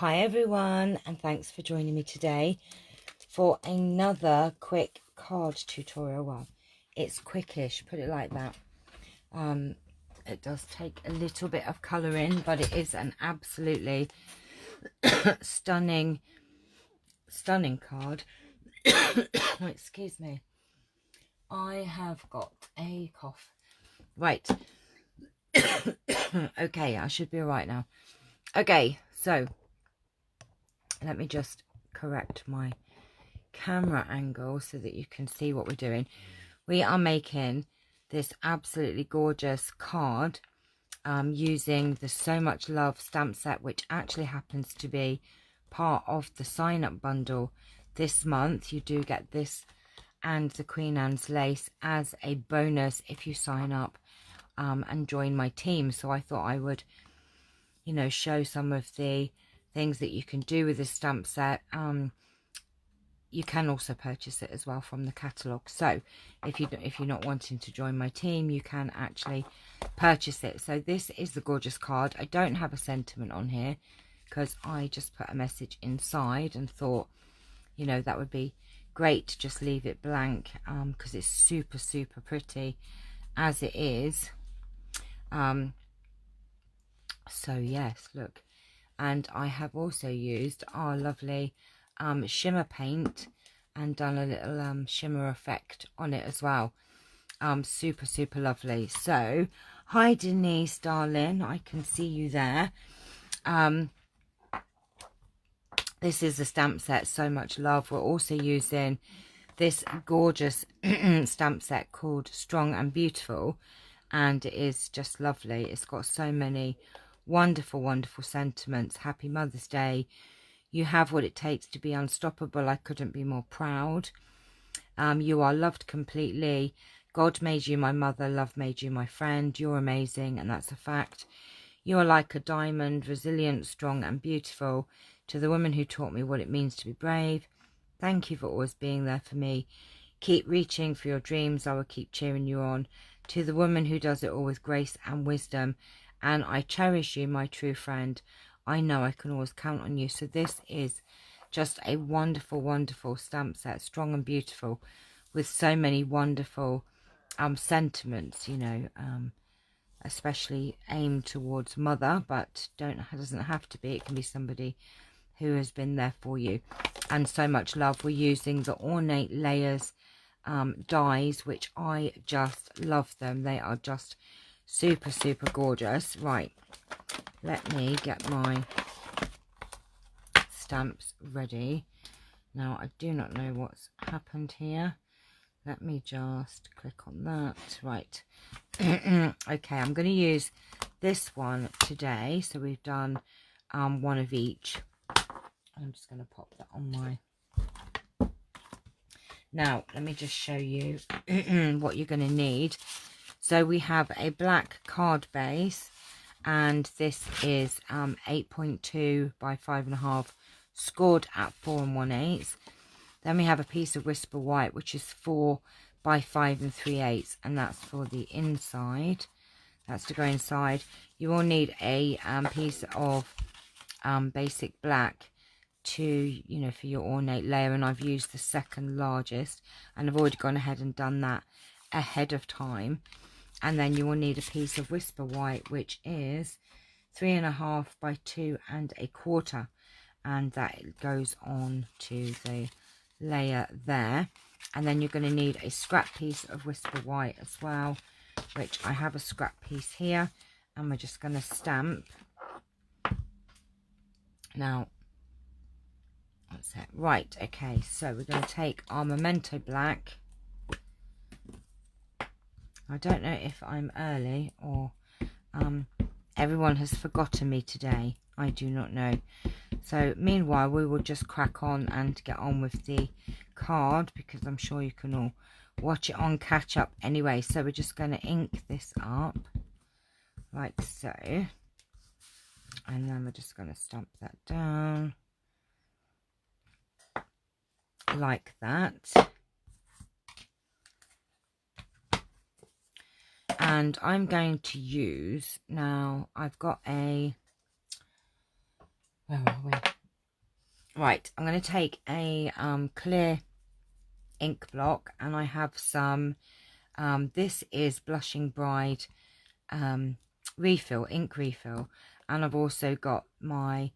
Hi everyone, and thanks for joining me today for another quick card tutorial. Well, it's quickish, put it like that. It does take a little bit of colouring, but it is an absolutely stunning card. Excuse me, I have got a cough. Right. Okay, I should be all right now. Okay, so let me just correct my camera angle so that you can see what we're doing. We are making this absolutely gorgeous card using the So Much Love stamp set, which actually happens to be part of the sign up bundle this month. You do get this and the Queen Anne's lace as a bonus if you sign up and join my team. So I thought I would, you know, show some of the things that you can do with this stamp set. You can also purchase it as well from the catalogue. So if you're not wanting to join my team, you can actually purchase it. So this is the gorgeous card. I don't have a sentiment on here because I just put a message inside and thought, you know, that would be great to just leave it blank because it's super pretty as it is. So yes, look, and I have also used our lovely shimmer paint and done a little shimmer effect on it as well. Super lovely. So hi Denise darling, I can see you there. This is the stamp set So Much Love. We're also using this gorgeous stamp set called Strong and Beautiful, and it is just lovely. It's got so many wonderful sentiments. Happy Mother's Day. You have what it takes to be unstoppable. I couldn't be more proud. You are loved completely. God made you my mother. Love made you my friend. You're amazing, and that's a fact. You are like a diamond, resilient, strong and beautiful. To the woman who taught me what it means to be brave, thank you for always being there for me. Keep reaching for your dreams. I will keep cheering you on. To the woman who does it all with grace and wisdom, and I cherish you, my true friend. I know I can always count on you. So this is just a wonderful stamp set, strong and beautiful, with so many wonderful sentiments, you know, especially aimed towards mother, but doesn't have to be. It can be somebody who has been there for you. And So Much Love. We're using the Ornate layers dies, which I just love them. They are just super gorgeous. Right, let me get my stamps ready. Now I do not know what's happened here. Let me just click on that. Right. Okay, I'm going to use this one today. So we've done one of each. I'm just going to pop that on my... Now, let me just show you what you're going to need. So we have a black card base, and this is 8.2 by 5.5, scored at 4 1/8. Then we have a piece of Whisper White, which is 4 by 5 3/8, and that's for the inside. That's to go inside. You will need a piece of basic black to, you know, for your ornate layer, and I've used the second largest, and I've already gone ahead and done that ahead of time. And then you will need a piece of Whisper White, which is 3.5 by 2 1/4, and that goes on to the layer there. And then you're going to need a scrap piece of Whisper White as well, which I have a scrap piece here, and we're just going to stamp. Now that's it. Right, okay, so we're going to take our Memento black. I don't know if I'm early or everyone has forgotten me today. I do not know. So meanwhile, we will just crack on and get on with the card, because I'm sure you can all watch it on catch up anyway. So we're just going to ink this up like so, and then we're just going to stamp that down like that. And I'm going to use, now I've got a, where are we? Right, I'm going to take a clear ink block, and I have some, this is Blushing Bride refill, ink refill, and I've also got my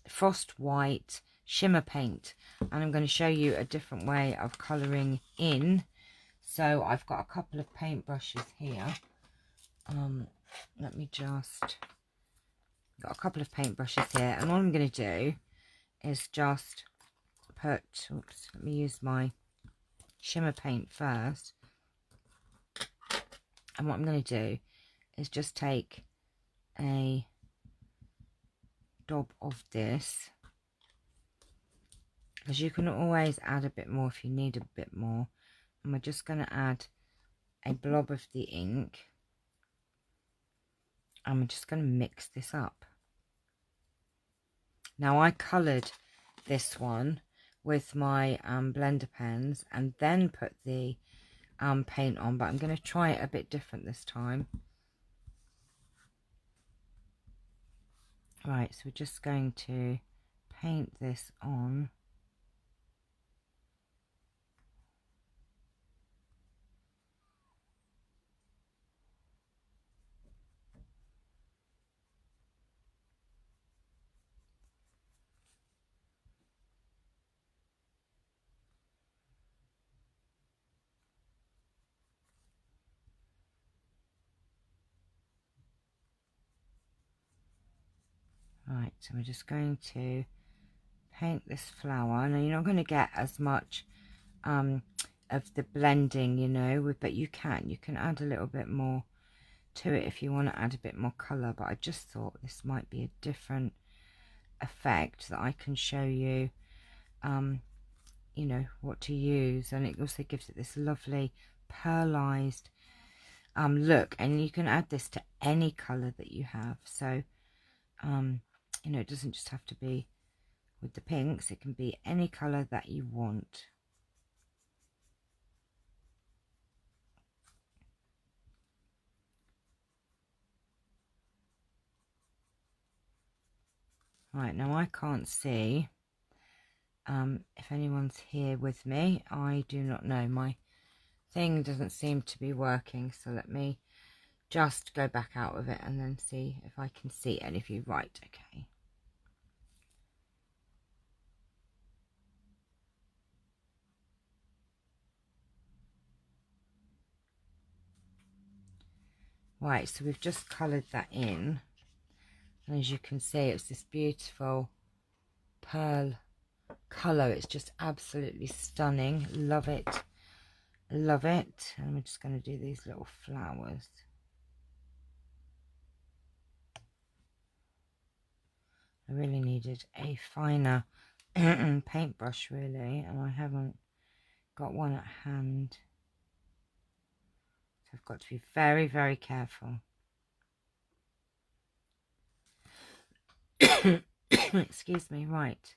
Frost White shimmer paint, and I'm going to show you a different way of colouring in. So I've got a couple of paintbrushes here. Let me just, got a couple of paintbrushes here, and all I'm going to do is just put, oops, let me use my shimmer paint first, and what I'm going to do is just take a dab of this, because you can always add a bit more if you need a bit more, and we're just going to add a blob of the ink, and we're just going to mix this up. Now I coloured this one with my blender pens and then put the paint on, but I'm going to try it a bit different this time. Right, so we're just going to paint this on. Right, so we're just going to paint this flower. Now you're not going to get as much of the blending, you know, but you can add a little bit more to it if you want to add a bit more colour, but I just thought this might be a different effect that I can show you, you know, what to use, and it also gives it this lovely pearlized look, and you can add this to any colour that you have. So you know, it doesn't just have to be with the pinks, it can be any colour that you want. Right, now I can't see if anyone's here with me. I do not know, my thing doesn't seem to be working, so let me just go back out of it and then see if I can see any of you. Right, okay. Right, so we've just coloured that in, and as you can see, it's this beautiful pearl colour. It's just absolutely stunning. Love it, love it. And we're just going to do these little flowers. I really needed a finer paintbrush, really, and I haven't got one at hand, so I've got to be very, very careful. Excuse me. Right,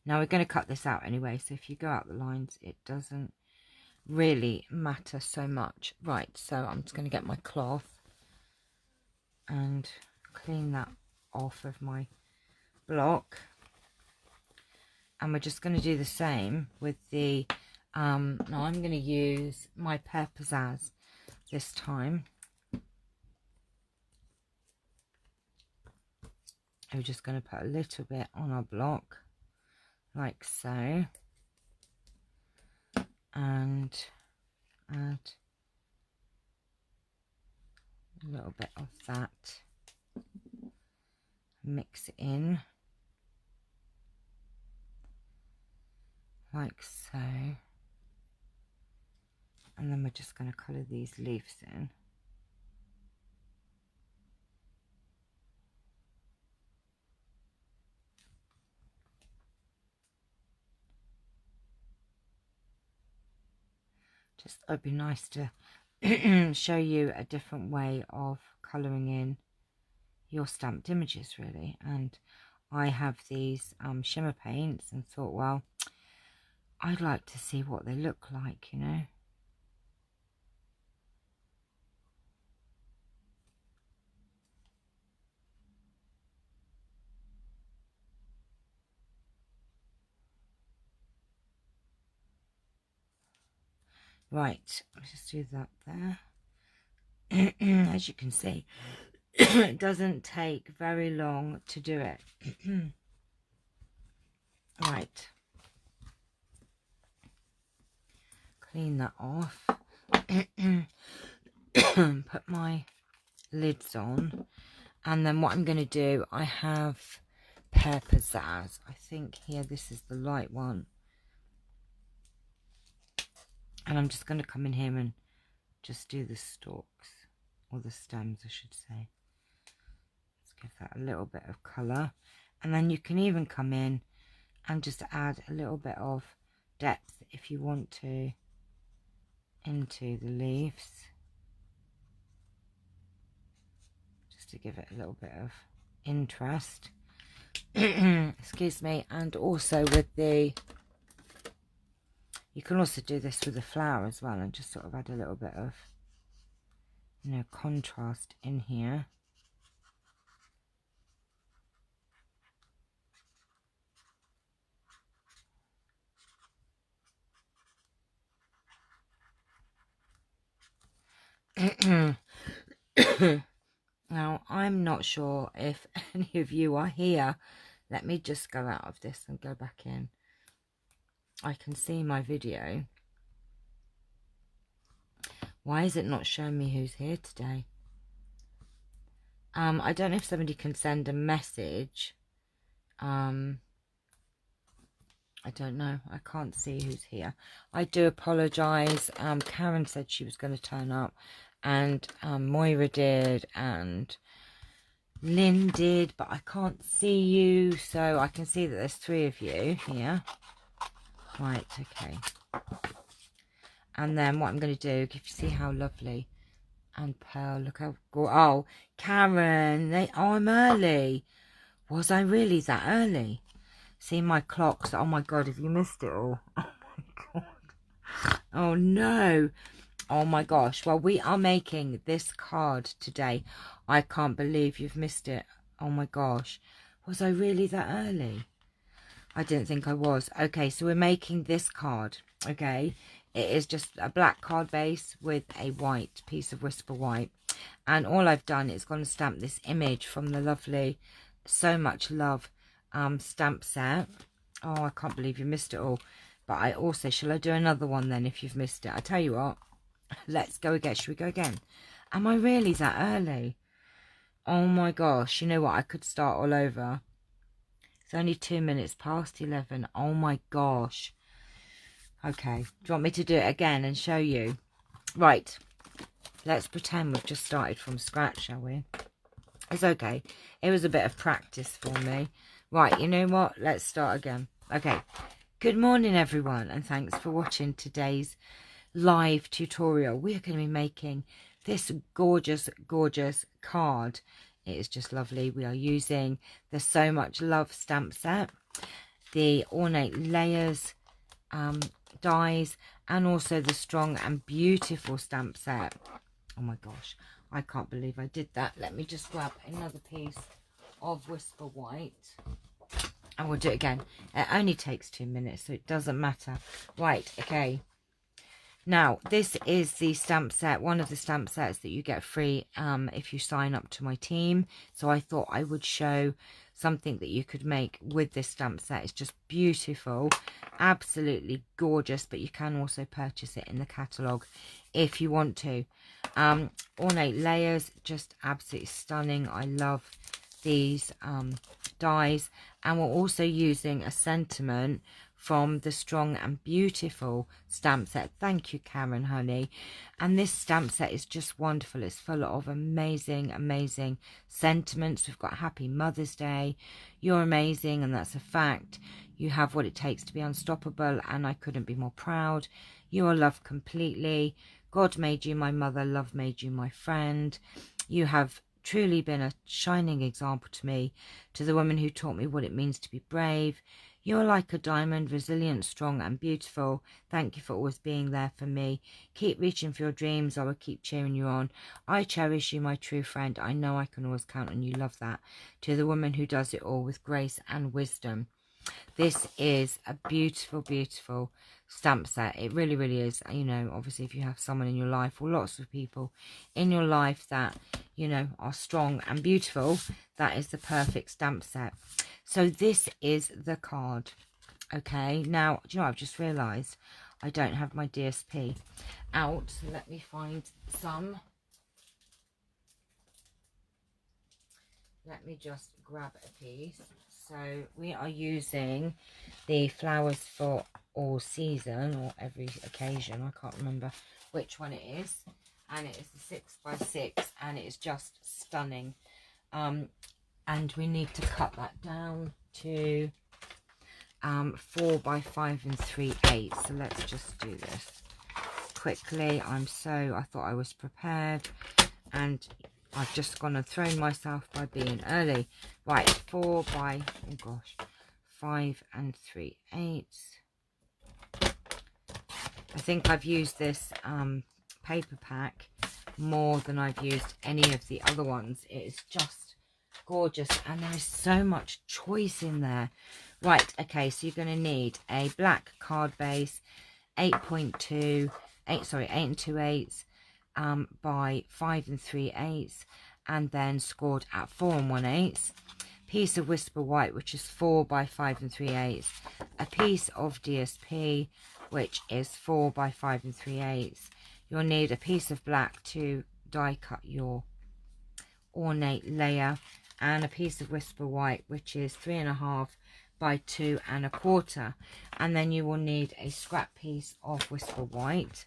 now we're going to cut this out anyway, so if you go out the lines, it doesn't really matter so much. Right, so I'm just going to get my cloth and clean that off of my block, and we're just going to do the same with the now I'm going to use my MAGGAZCR this time. We're just going to put a little bit on our block like so, and add a little bit of that, mix it in like so, and then we're just going to colour these leaves in. Just, it'd be nice to show you a different way of colouring in your stamped images, really. And I have these shimmer paints and thought, well, I'd like to see what they look like, you know. Right, let's just do that there. As you can see, it doesn't take very long to do it. Right, clean that off. Put my lids on, and then what I'm going to do, I have pear pizzazz. I think here this is the light one, and I'm just going to come in here and just do the stalks, or the stems I should say. Let's give that a little bit of colour, and then you can even come in and just add a little bit of depth if you want to into the leaves, just to give it a little bit of interest. Excuse me. And also with the, you can also do this with the flower as well, and just sort of add a little bit of, you know, contrast in here. Now, I'm not sure if any of you are here. Let me just go out of this and go back in. I can see my video. Why is it not showing me who's here today? I don't know if somebody can send a message. I don't know. I can't see who's here. I do apologise. Karen said she was going to turn up, and Moira did, and Lynn did, but I can't see you, so I can see that there's 3 of you here. Right, okay. And then what I'm going to do, if you see how lovely, and Pearl, look how good. Oh, Karen, I'm early. Was I really that early? See my clocks. Oh my god, have you missed it all? Oh my god. Oh no. Oh my gosh. Well, we are making this card today. I can't believe you've missed it. Oh my gosh. Was I really that early? I didn't think I was. Okay, so we're making this card. Okay. It is just a black card base with a white piece of Whisper White. And all I've done is gone and stamped this image from the lovely So Much Love stamp set. Oh, I can't believe you missed it all. But I also, shall I do another one then if you've missed it? I tell you what, let's go again. Should we go again? Am I really that early? Oh my gosh, you know what? I could start all over. It's only 2 minutes past 11. Oh my gosh. Okay, do you want me to do it again and show you? Right, let's pretend we've just started from scratch, shall we? It's okay. It was a bit of practice for me. Right, you know what? Let's start again. Okay, good morning everyone, and thanks for watching today's live tutorial. We are going to be making this gorgeous, gorgeous card. It is just lovely. We are using the So Much Love stamp set, the Ornate layers, dies, and also the Strong and Beautiful stamp set. Oh my gosh, I can't believe I did that. Let me just grab another piece of Whisper White, and we'll do it again. It only takes 2 minutes, so it doesn't matter. Right, okay. Now, this is the stamp set, one of the stamp sets that you get free if you sign up to my team. So I thought I would show something that you could make with this stamp set. It's just beautiful, absolutely gorgeous, but you can also purchase it in the catalogue if you want to. Ornate layers, just absolutely stunning. I love these dies, and we're also using a sentiment from the Strong and Beautiful stamp set. Thank you, Karen, honey. And this stamp set is just wonderful. It's full of amazing, amazing sentiments. We've got Happy Mother's Day. You're amazing, and that's a fact. You have what it takes to be unstoppable, and I couldn't be more proud. You are loved completely. God made you my mother. Love made you my friend. You have truly been a shining example to me, to the woman who taught me what it means to be brave. You're like a diamond, resilient, strong and beautiful. Thank you for always being there for me. Keep reaching for your dreams. I will keep cheering you on. I cherish you, my true friend. I know I can always count on you. Love that. To the woman who does it all with grace and wisdom. This is a beautiful, beautiful stamp set. It really, really is. You know, obviously, if you have someone in your life, or lots of people in your life that, you know, are strong and beautiful, that is the perfect stamp set. So this is the card. Okay, now, do you know, I've just realised I don't have my DSP out. So let me find some. Let me just grab a piece. So we are using the Flowers for All Season, or Every Occasion. I can't remember which one it is. And it is the 6x6, and it is just stunning. And we need to cut that down to 4 by 5 3/8. So let's just do this quickly. I thought I was prepared, and I've just gone and thrown myself by being early. Right, 4 by, oh gosh, 5 3/8. I think I've used this paper pack more than I've used any of the other ones. It is just gorgeous, and there is so much choice in there. Right, okay, so you're going to need a black card base, 8 2/8 by 5 3/8, and then scored at 4 1/8. Piece of Whisper White, which is 4 by 5 3/8. A piece of DSP, which is 4 by 5 3/8. You'll need a piece of black to die cut your ornate layer, and a piece of Whisper White, which is 3.5 by 2 1/4. And then you will need a scrap piece of Whisper White.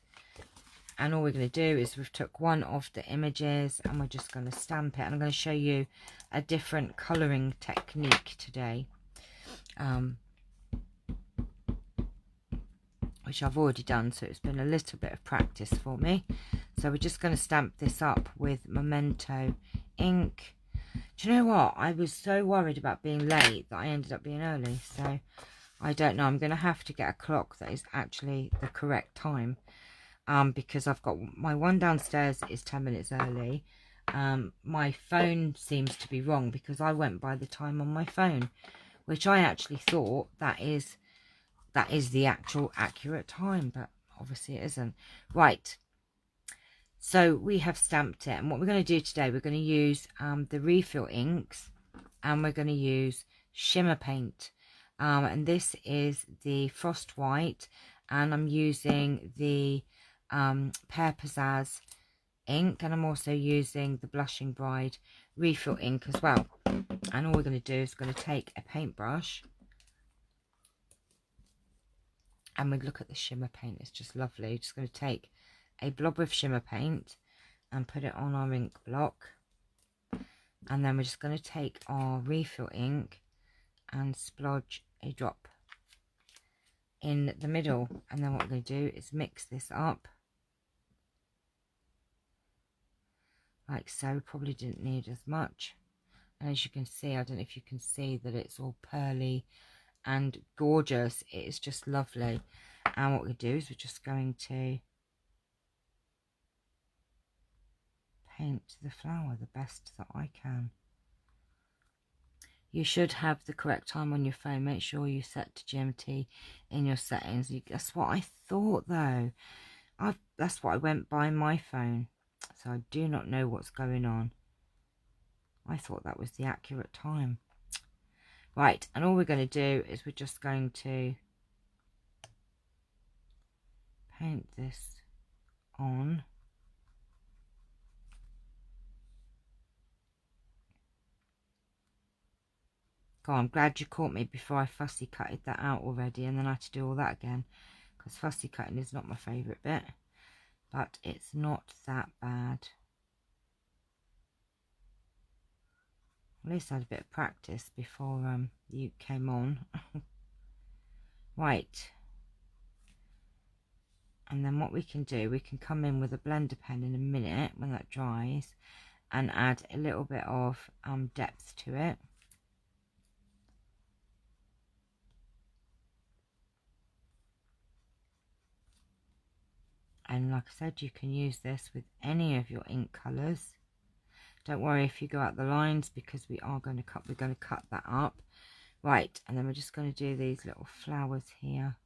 And all we're going to do is we've took one of the images, and we're just going to stamp it. And I'm going to show you a different colouring technique today, which I've already done, so it's been a little bit of practice for me. So we're just going to stamp this up with Memento ink. Do you know what? I was so worried about being late that I ended up being early. So I don't know. I'm going to have to get a clock that is actually the correct time. Because I've got my one downstairs is 10 minutes early. My phone seems to be wrong because I went by the time on my phone, which I actually thought that is the actual accurate time, but obviously it isn't. Right, so we have stamped it, and what we're going to do today, we're going to use the refill inks, and we're going to use shimmer paint, and this is the Frost White, and I'm using the Pear Pizzazz ink, and I'm also using the Blushing Bride refill ink as well. And all we're going to do is going to take a paintbrush, and we look at the shimmer paint. It's just lovely. Just going to take a blob of shimmer paint and put it on our ink block, and then we're just going to take our refill ink and splodge a drop in the middle. And then what we're going to do is mix this up like so. Probably didn't need as much, and as you can see, I don't know if you can see that it's all pearly and gorgeous. It is just lovely. And what we do is we're just going to paint the flower the best that I can. You should have the correct time on your phone. Make sure you set to GMT in your settings. That's what I thought, though. That's what I went by my phone, so I do not know what's going on. I thought that was the accurate time. Right, and all we're going to do is we're just going to paint this on. God, I'm glad you caught me before I fussy cutted that out already, and then I had to do all that again, because fussy cutting is not my favourite bit, but it's not that bad. At least I had a bit of practice before you came on. Right, and then what we can do, we can come in with a blender pen in a minute when that dries and add a little bit of depth to it. And like I said, you can use this with any of your ink colours. Don't worry if you go out the lines, because we're going to cut that up. Right, and then we're just going to do these little flowers here.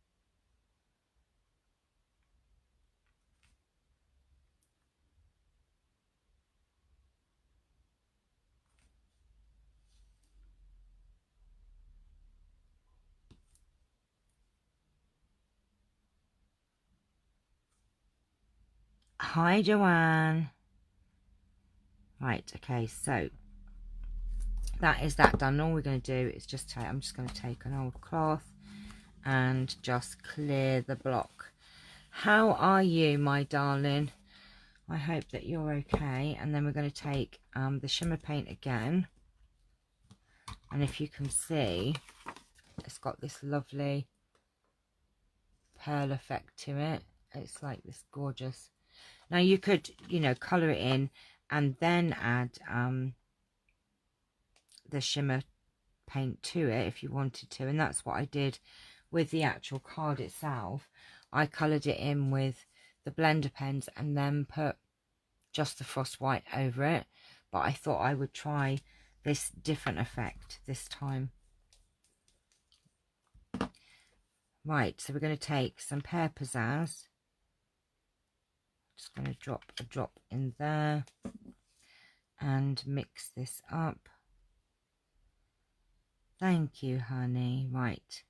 Hi, Joanne. Right, okay, so that is that done. All we're going to do is just take, I'm just going to take an old cloth and just clear the block. How are you, my darling? I hope that you're okay. And then we're going to take the shimmer paint again. And if you can see, it's got this lovely pearl effect to it. It's like this gorgeous. Now you could, you know, colour it in and then add the shimmer paint to it if you wanted to, and that's what I did with the actual card itself. I coloured it in with the blender pens and then put just the frost white over it, but I thought I would try this different effect this time. Right, so we're going to take some pear pizzazz, just going to drop a drop in there and mix this up. Thank you, honey. Right,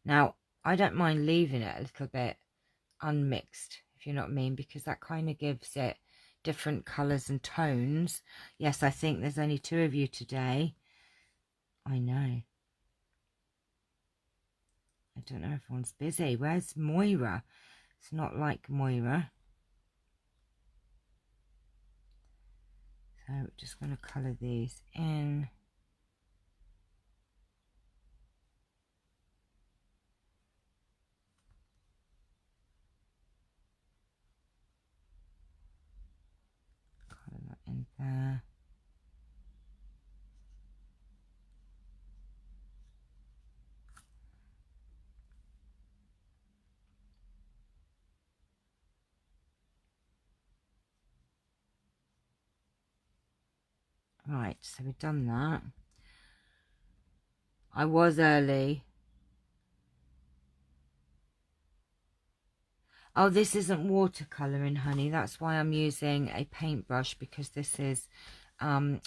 now I don't mind leaving it a little bit unmixed, if you know what I mean, because that kind of gives it different colours and tones. Yes, I think there's only 2 of you today. I know. I don't know, everyone's busy. Where's Moira? It's not like Moira. So just going to colour these in. Colour that in there. Right, so we've done that. I was early. Oh, this isn't watercolouring, honey. That's why I'm using a paintbrush, because this is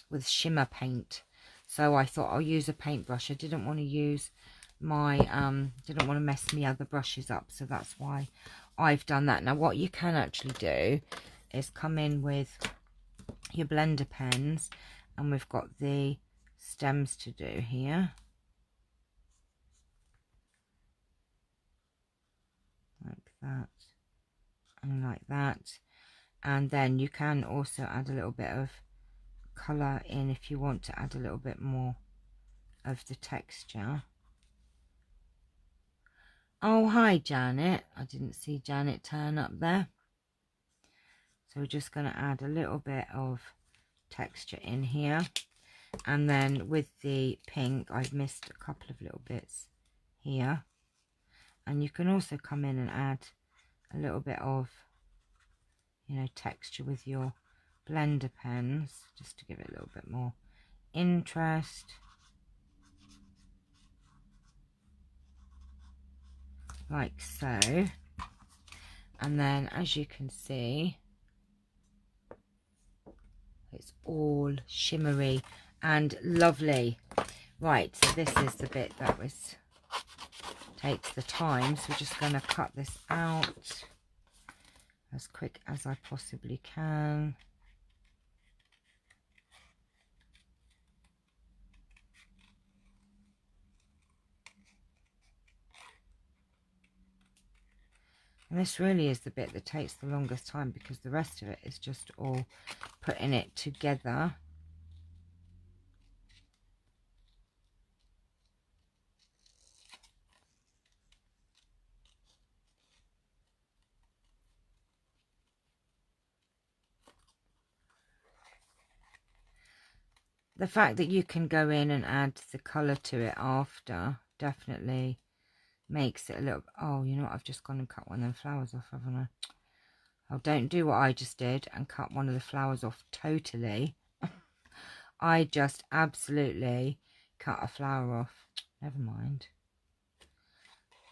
with shimmer paint. So I thought I'll use a paintbrush. I didn't want to use my, didn't want to mess my other brushes up. So that's why I've done that. Now, what you can actually do is come in with your blender pens, and we've got the stems to do here. Like that. And like that. And then you can also add a little bit of colour in if you want to add a little bit more of the texture. Oh, hi Janet. I didn't see Janet turn up there. So we're just going to add a little bit of texture in here. And then with the pink, I've missed a couple of little bits here. And you can also come in and add a little bit of, you know, texture with your blender pens, just to give it a little bit more interest. Like so. And then, as you can see, it's all shimmery and lovely. Right, so this is the bit that takes the time. So we're just going to cut this out as quick as I possibly can. And this really is the bit that takes the longest time, because the rest of it is just all putting it together. The fact that you can go in and add the colour to it after definitely makes it a little... Oh, you know what? I've just gone and cut one of them flowers off, haven't I? Oh, don't do what I just did and cut one of the flowers off totally. I just absolutely cut a flower off. Never mind.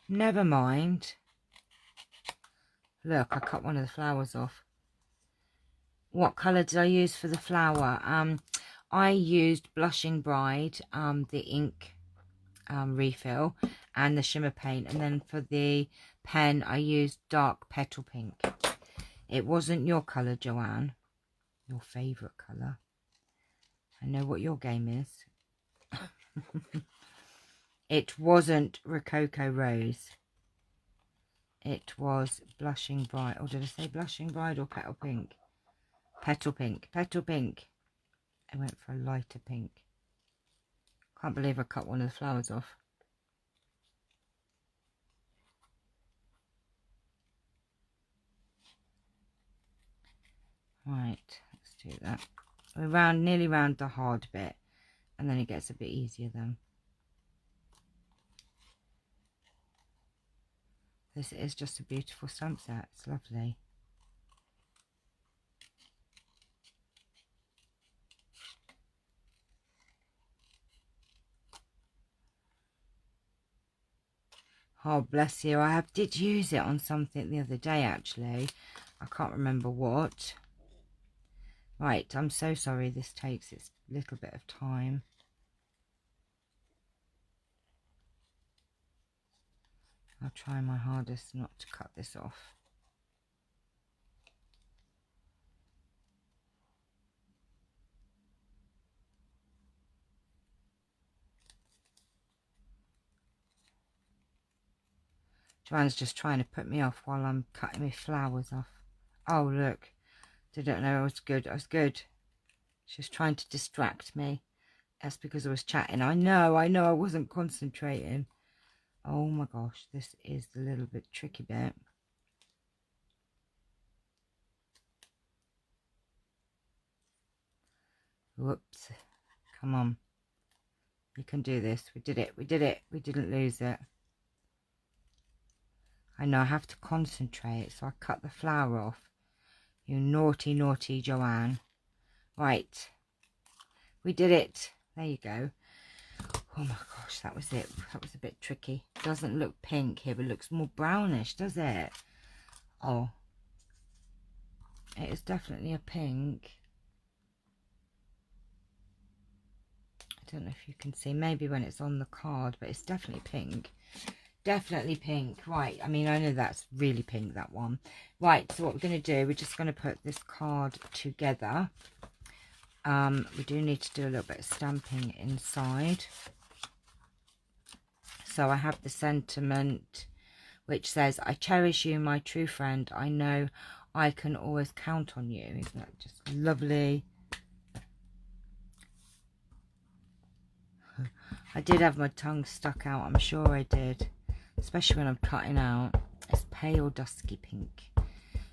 Never mind. Look, I cut one of the flowers off. What colour did I use for the flower? I used Blushing Bride, the ink refill, and the shimmer paint. And then for the pen, I used Dark Petal Pink. It wasn't your colour, Joanne. Your favourite colour. I know what your game is. It wasn't Rococo Rose. It was Blushing Bride. Or did I say Blushing Bride or Petal Pink? Petal Pink. Petal Pink. I went for a lighter pink. Can't believe I cut one of the flowers off. Right, let's do that. We're nearly round the hard bit, and then it gets a bit easier then. This is just a beautiful stamp set. It's lovely. Oh, bless you. I did use it on something the other day, actually. I can't remember what. Right, I'm so sorry this takes its little bit of time. I'll try my hardest not to cut this off. Joanne's just trying to put me off while I'm cutting my flowers off. Oh, look. Didn't know I was good. I was good. She was trying to distract me. That's because I was chatting. I know I wasn't concentrating. Oh my gosh, this is the little bit tricky bit. Whoops. Come on. You can do this. We did it. We did it. We didn't lose it. I know I have to concentrate, so I cut the flower off. You naughty, naughty Joanne. Right. We did it. There you go. Oh my gosh, that was it. That was a bit tricky. It doesn't look pink here, but it looks more brownish, does it? Oh. It is definitely a pink. I don't know if you can see. Maybe when it's on the card, but it's definitely pink. Definitely pink. Right, I mean, I know that's really pink, that one. Right, so what we're going to do, we're just going to put this card together. We do need to do a little bit of stamping inside. So I have the sentiment which says, I cherish you, my true friend. I know I can always count on you. Isn't that just lovely? I did have my tongue stuck out, I'm sure I did. Especially when I'm cutting out. It's pale dusky pink.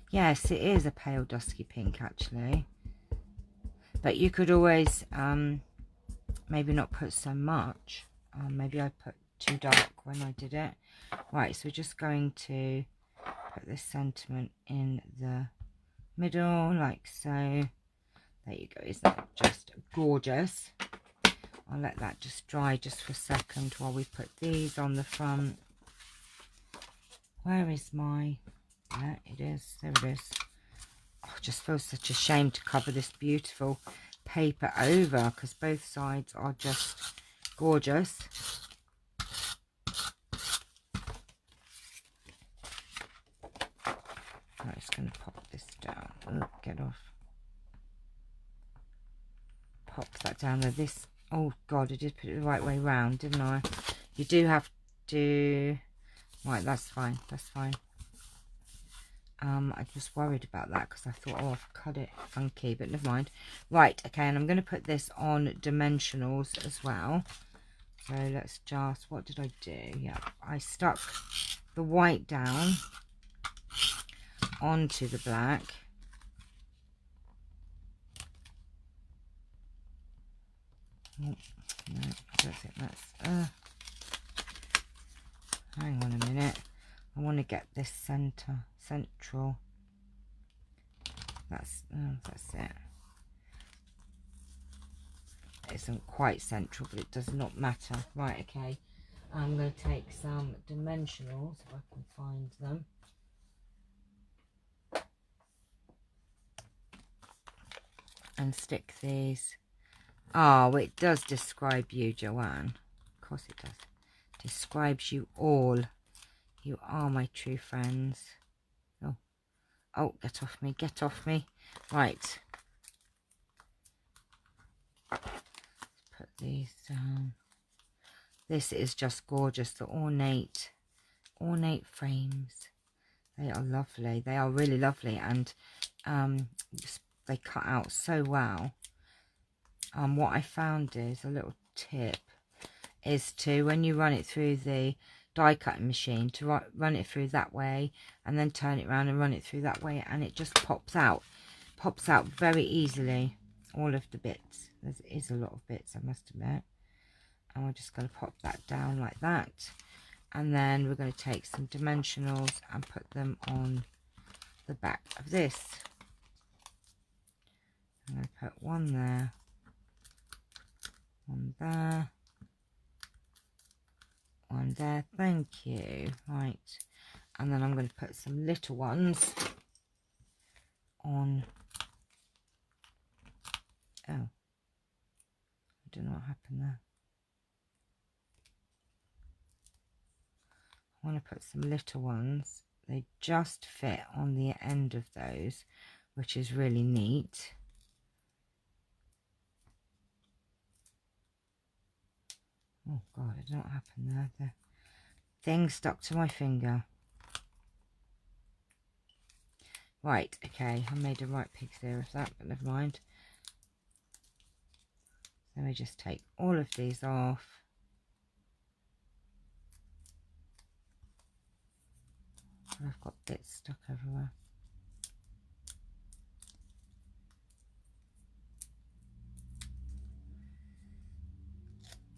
Yes, it is a pale dusky pink actually. But you could always maybe not put so much. Maybe I put too dark when I did it. Right, so we're just going to put this sentiment in the middle like so. There you go. Isn't that just gorgeous? I'll let that just dry just for a second while we put these on the front. Where is my... There it is. There it is. Oh, it just feels such a shame to cover this beautiful paper over because both sides are just gorgeous. I'm just going to pop this down. Oh, get off. Pop that down there. This... Oh, God, I did put it the right way round, didn't I? You do have to... Right, that's fine. That's fine. I was worried about that because I thought, oh, I've cut it funky, but never mind. Right, okay, and I'm going to put this on dimensionals as well. So let's just... What did I do? Yeah, I stuck the white down onto the black. Oh, no, I don't think that's... hang on a minute. I want to get this central. That's it. It isn't quite central, but it does not matter. Right, okay. I'm going to take some dimensionals, if I can find them. And stick these. Oh, it does describe you, Joanne. Of course it does. Describes you all. You are my true friends. Oh, oh, get off me, get off me. Right. Put these down. This is just gorgeous. The ornate frames. They are lovely. They are really lovely, and they cut out so well. What I found is a little tip is to, when you run it through the die cutting machine, to run it through that way and then turn it around and run it through that way, and it just pops out very easily, all of the bits. There is a lot of bits, I must admit. And we're just going to pop that down like that, and then we're going to take some dimensionals and put them on the back of this. I'm going to put one there, one there, one there, thank you. Right, and then I'm going to put some little ones on. Oh, I don't know what happened there. I want to put some little ones. They just fit on the end of those, which is really neat. Oh God, I don't know what happened there. The thing stuck to my finger. Right, okay, I made a right pig's ear of that, but never mind. Let me just take all of these off. I've got bits stuck everywhere.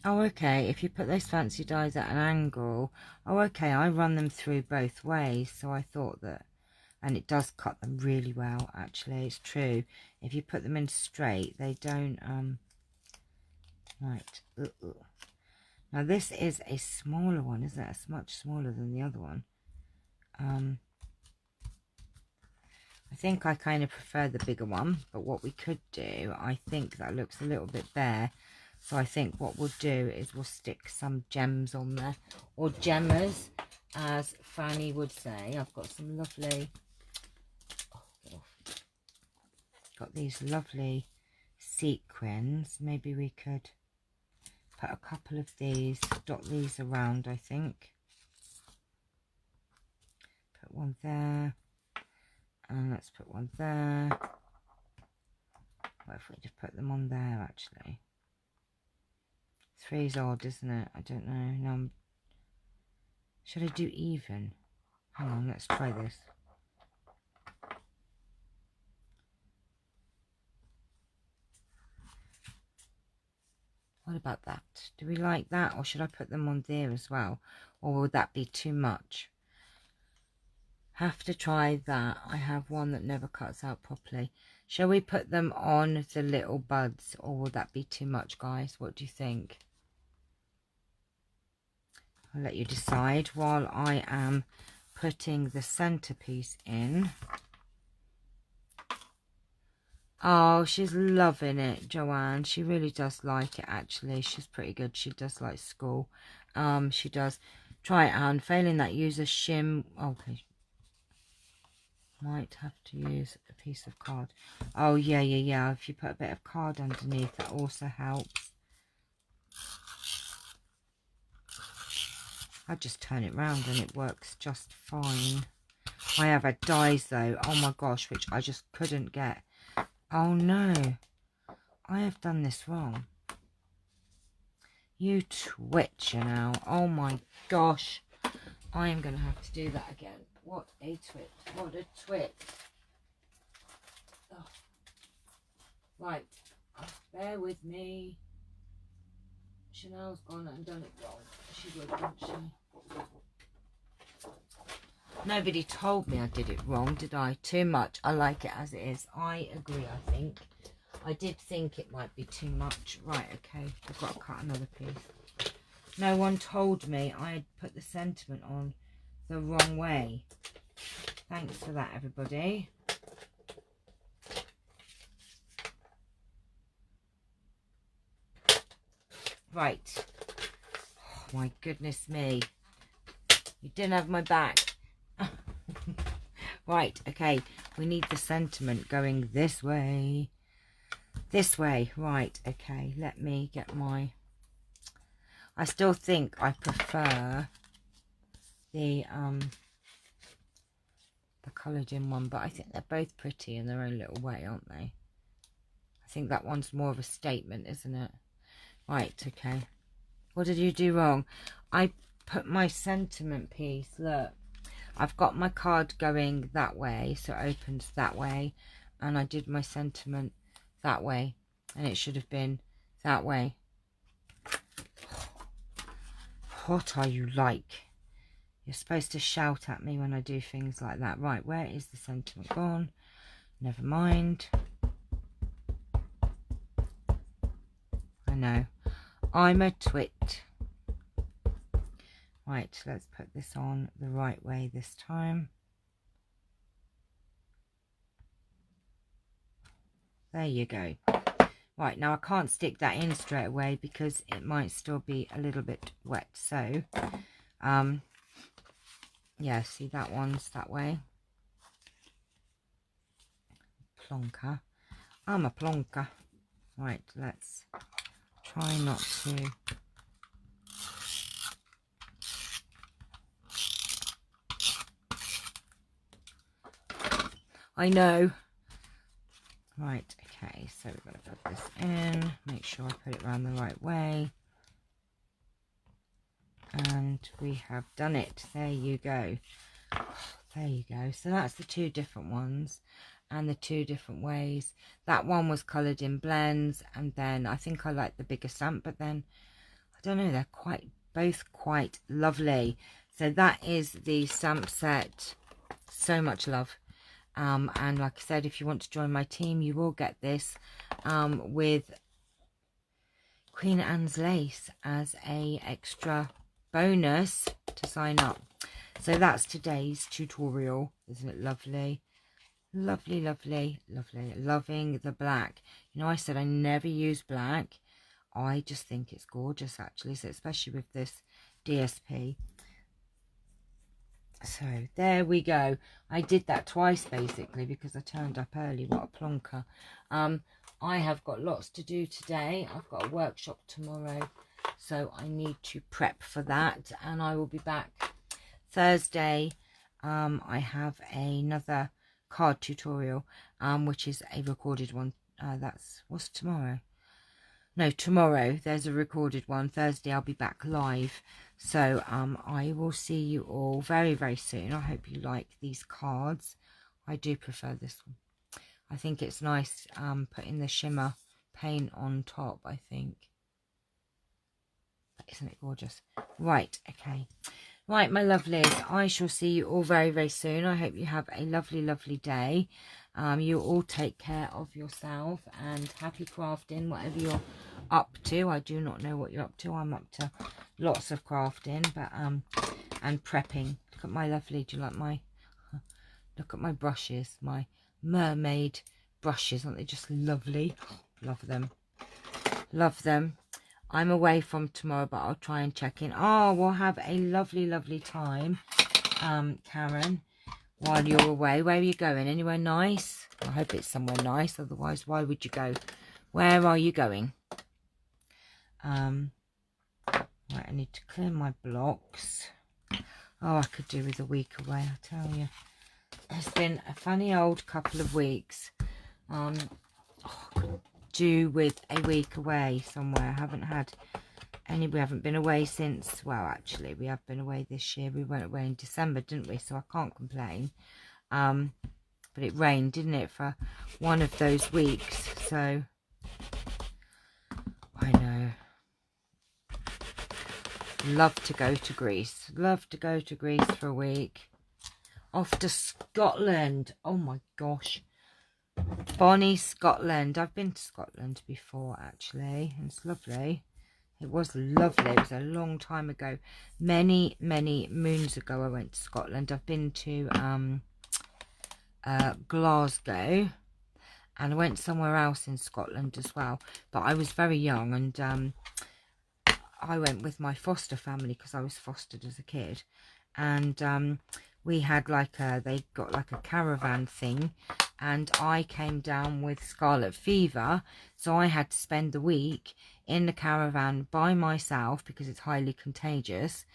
Oh, okay, if you put those fancy dies at an angle, oh, okay, I run them through both ways, so I thought that, and it does cut them really well, actually, it's true. If you put them in straight, they don't, right, Now this is a smaller one, isn't it? It's much smaller than the other one. I think I kind of prefer the bigger one, but what we could do, I think that looks a little bit bare. So I think what we'll do is we'll stick some gems on there, or gemmers, as Fanny would say. I've got some lovely, oh, get off. Got these lovely sequins. Maybe we could put a couple of these, dot these around, I think. Put one there, and let's put one there. What if we just put them on there, actually? Three's odd, isn't it? I don't know. No, should I do even? Hang on, let's try this. What about that? Do we like that, or should I put them on there as well? Or would that be too much? Have to try that. I have one that never cuts out properly. Shall we put them on the little buds, or will that be too much, guys? What do you think? I'll let you decide while I am putting the centerpiece in. Oh, she's loving it, Joanne. She really does like it, actually. She's pretty good. She does like school. She does. Try it on. Failing that, use a shim. Okay. Might have to use a piece of card. Oh, yeah. If you put a bit of card underneath, that also helps. I just turn it round and it works just fine. I have had dies though, oh my gosh, which I just couldn't get. Oh no, I have done this wrong. You twitch, you know. Oh my gosh, I am going to have to do that again. What a twit, what a twit. Oh. Right, bear with me. Chanel's gone and done it wrong. She would, wouldn't she? Nobody told me I did it wrong, did I? Too much. I like it as it is. I agree, I think. I did think it might be too much. Right, okay. I've got to cut another piece. No one told me I had put the sentiment on the wrong way. Thanks for that, everybody. Right. Oh, my goodness me. You didn't have my back. Right, okay. We need the sentiment going this way. This way. Right, okay. Let me get my... I still think I prefer the coloured in one, but I think they're both pretty in their own little way, aren't they? I think that one's more of a statement, isn't it? Right, okay. What did you do wrong? I put my sentiment piece, look, I've got my card going that way, so it opens that way, and I did my sentiment that way, and it should have been that way. What are you like? You're supposed to shout at me when I do things like that. Right, where is the sentiment gone? Never mind. I know. I'm a twit. Right, let's put this on the right way this time. There you go. Right, now I can't stick that in straight away because it might still be a little bit wet. So, yeah, see that one's that way. Plonker. I'm a plonker. Right, let's try not to... I know. Right, okay, so we're going to put this in. Make sure I put it around the right way. And we have done it. There you go. There you go. So that's the two different ones and the two different ways. That one was coloured in blends, and then I think I like the bigger stamp, but then I don't know, they're both quite lovely. So that is the stamp set. So much love. And like I said, if you want to join my team, you will get this with Queen Anne's lace as a extra bonus to sign up. So that's today's tutorial. Isn't it lovely? Lovely, lovely, lovely. Loving the black. You know, I said I never use black. I just think it's gorgeous, actually, so especially with this DSP. So there we go. I did that twice basically because I turned up early. What a plonker. I have got lots to do today. I've got a workshop tomorrow, so I need to prep for that, and I will be back Thursday. I have another card tutorial, which is a recorded one. What's tomorrow? No, tomorrow there's a recorded one. Thursday I'll be back live. So I will see you all very, very soon. I hope you like these cards. I do prefer this one. I think it's nice putting the shimmer paint on top, I think. Isn't it gorgeous? Right, okay. Right, my lovelies, I shall see you all very, very soon. I hope you have a lovely, lovely day. You all take care of yourself, and happy crafting, whatever you're up to. I do not know what you're up to. I'm up to lots of crafting, but and prepping. Look at my lovely, do you like my, look at my brushes, my mermaid brushes. Aren't they just lovely? Love them. Love them. I'm away from tomorrow, but I'll try and check in. Oh, we'll have a lovely, lovely time, Karen, while you're away. Where are you going? Anywhere nice? I hope it's somewhere nice. Otherwise, why would you go? Where are you going? Right, I need to clear my blocks. Oh, I could do with a week away, I tell you. It's been a funny old couple of weeks. Do with a week away somewhere. I haven't had any. We haven't been away since, well, actually we have been away this year. We went away in December, didn't we? So I can't complain. But it rained, didn't it, for one of those weeks? So I know. Love to go to Greece. Love to go to Greece for a week. Off to Scotland. Oh my gosh. Bonnie, Scotland. I've been to Scotland before, actually. It's lovely. It was lovely. It was a long time ago. Many, many moons ago I went to Scotland. I've been to Glasgow, and I went somewhere else in Scotland as well. But I was very young, and I went with my foster family because I was fostered as a kid. And we had they got like a caravan thing, and I came down with scarlet fever, so I had to spend the week in the caravan by myself because it's highly contagious.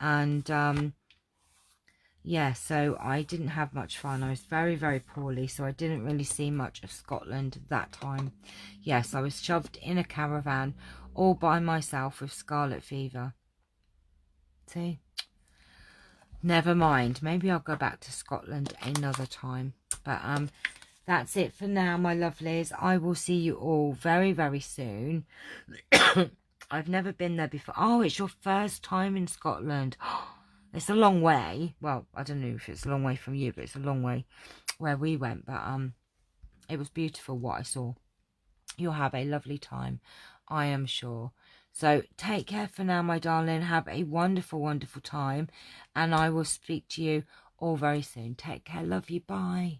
And yeah, so I didn't have much fun. I was very, very poorly, so I didn't really see much of Scotland that time. Yes, I was shoved in a caravan all by myself with scarlet fever. See? Never mind. Maybe I'll go back to Scotland another time. But that's it for now, my lovelies. I will see you all very, very soon. I've never been there before. Oh, it's your first time in Scotland. It's a long way. Well, I don't know if it's a long way from you, but it's a long way where we went. But it was beautiful what I saw. You'll have a lovely time, I am sure. So take care for now, my darling. Have a wonderful, wonderful time. And I will speak to you all very soon. Take care. Love you. Bye.